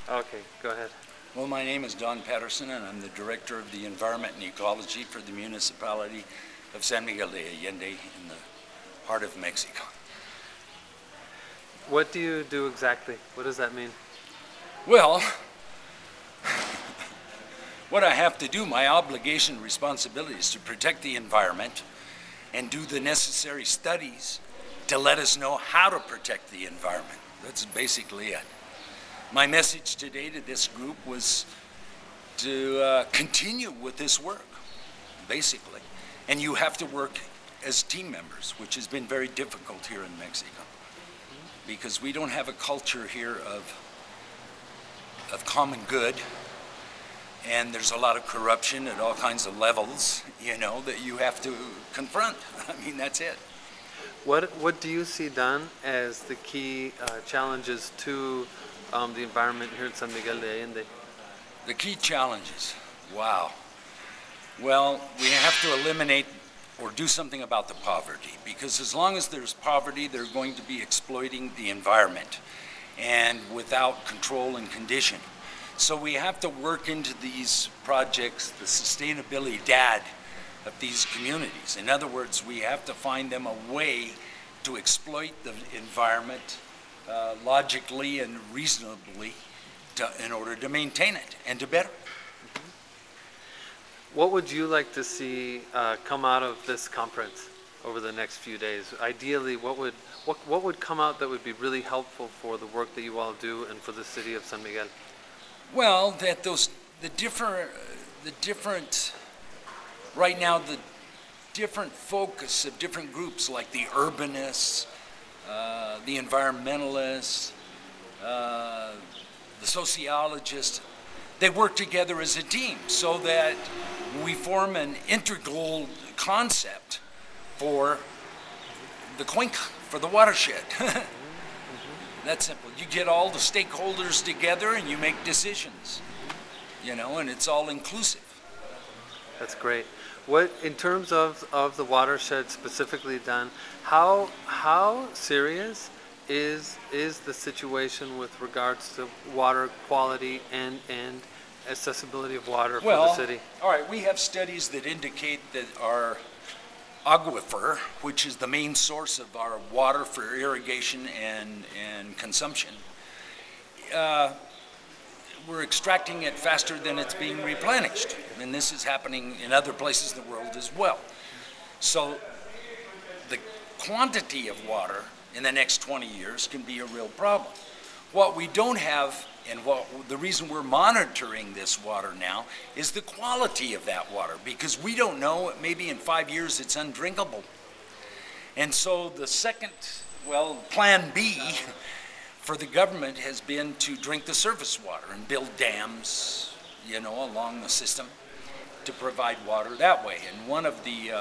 Okay, go ahead. Well, my name is Don Patterson, and I'm the Director of the Environment and Ecology for the municipality of San Miguel de Allende in the heart of Mexico. What do you do exactly? What does that mean? Well, what I have to do, my obligation and responsibility is to protect the environment and do the necessary studies to let us know how to protect the environment. That's basically it. My message today to this group was to continue with this work, basically. And you have to work as team members, which has been very difficult here in Mexico, because we don't have a culture here of common good, and there's a lot of corruption at all kinds of levels, you know, that you have to confront. I mean, that's it. What do you see, Don, as the key challenges to the environment here in San Miguel de Allende? The key challenges, wow. Well, we have to eliminate or do something about the poverty, because as long as there's poverty, they're going to be exploiting the environment and without control and condition. So we have to work into these projects the sustainability dad of these communities. In other words, we have to find them a way to exploit the environment logically and reasonably in order to maintain it and to better it. What would you like to see come out of this conference over the next few days? Ideally, what would come out that would be really helpful for the work that you all do and for the city of San Miguel? Well, that right now the different focus of different groups, like the urbanists, the environmentalists, the sociologists, they work together as a team so that we form an integral concept for the cuenca, for the watershed. That's simple. You get all the stakeholders together and you make decisions, you know, and it's all inclusive. That's great. What, in terms of the watershed specifically, Don, how serious is the situation with regards to water quality and accessibility of water for the city? All right, we have studies that indicate that our aquifer, which is the main source of our water for irrigation and consumption, we're extracting it faster than it's being replenished. And this is happening in other places in the world as well. So the quantity of water in the next 20 years can be a real problem. What we don't have, and the reason we're monitoring this water now, is the quality of that water, because we don't know, maybe in 5 years it's undrinkable. And so the second, plan B for the government has been to drink the surface water and build dams, you know, along the system to provide water that way. And one of the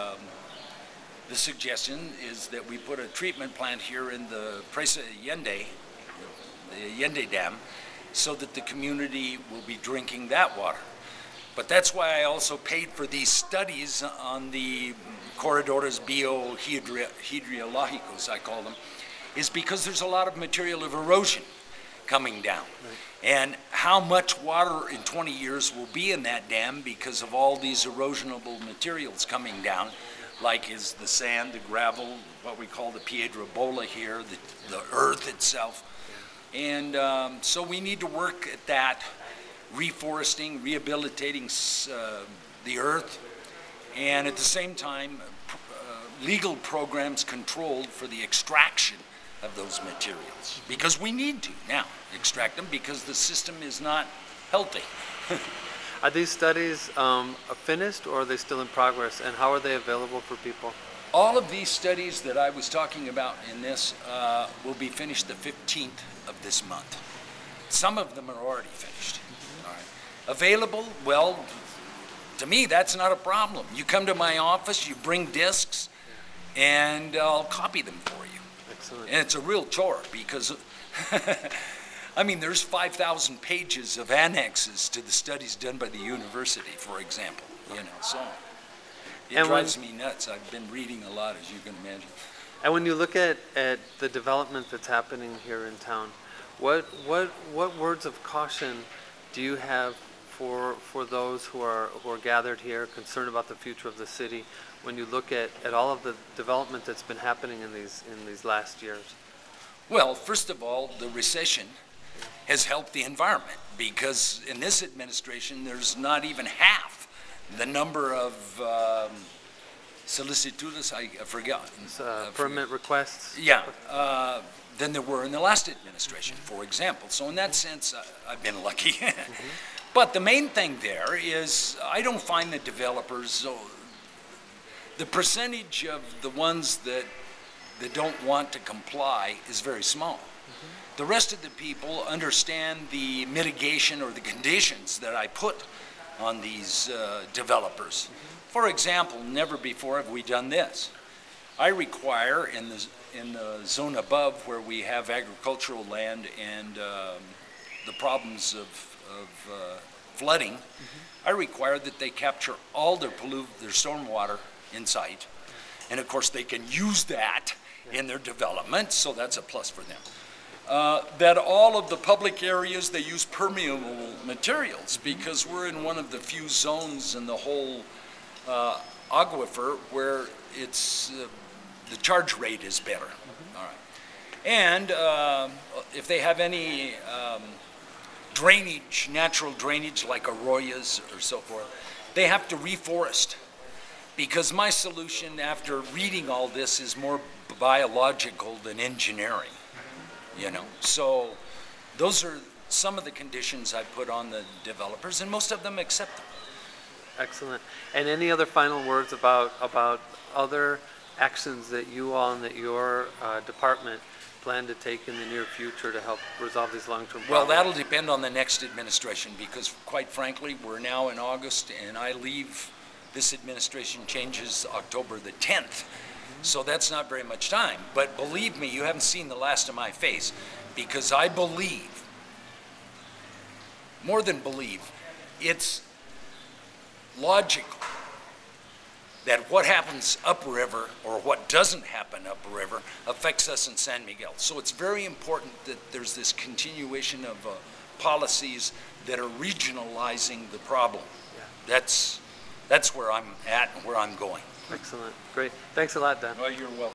suggestion is that we put a treatment plant here in the Presa Allende, the Allende Dam, so that the community will be drinking that water. But that's why I also paid for these studies on the corredores biohidrológicos, I call them, is because there's a lot of material of erosion coming down. Right. And how much water in 20 years will be in that dam because of all these erosionable materials coming down, like is the sand, the gravel, what we call the piedra bola here, the earth itself. And so we need to work at that, reforesting, rehabilitating the earth, and at the same time, legal programs controlled for the extraction of those materials, because we need to now extract them because the system is not healthy. Are these studies finished, or are they still in progress, and how are they available for people? All of these studies that I was talking about in this will be finished the 15th of this month. Some of them are already finished. All right. Available, well, to me, that's not a problem. You come to my office, you bring discs, and I'll copy them for you. Excellent. And it's a real chore because, I mean, there's 5,000 pages of annexes to the studies done by the university, for example, you know, so it drives me nuts. I've been reading a lot, as you can imagine. And when you look at the development that's happening here in town, What words of caution do you have for those who are gathered here, concerned about the future of the city, when you look at all of the development that's been happening in these last years? Well, first of all, the recession has helped the environment, because in this administration there's not even half the number of solicitudes, I forget. Permit requests? Yeah, than there were in the last administration, for example. So in that sense, I've been lucky. But the main thing there is I don't find the developers, the percentage of the ones that don't want to comply is very small. The rest of the people understand the mitigation or the conditions that I put on these developers. For example, never before have we done this. I require in the zone above where we have agricultural land and the problems of flooding, I require that they capture all their stormwater in site, and of course they can use that in their development, so that's a plus for them. That all of the public areas, they use permeable materials, because we're in one of the few zones in the whole aquifer where it's the charge rate is better. All right. And if they have any drainage, natural drainage like arroyos or so forth, they have to reforest, because my solution after reading all this is more biological than engineering. You know, so those are some of the conditions I put on the developers, and most of them accept them. Excellent. And any other final words about other actions that you all and that your department plan to take in the near future to help resolve these long-term problems? Well, that'll depend on the next administration, because quite frankly, we're now in August, and I leave, this administration changes October the 10th. So that's not very much time. But believe me, you haven't seen the last of my face, because I believe, more than believe, it's logical that what happens upriver or what doesn't happen upriver affects us in San Miguel. So it's very important that there's this continuation of policies that are regionalizing the problem. Yeah. That's where I'm at and where I'm going. Excellent. Great. Thanks a lot, Don. Well, you're welcome.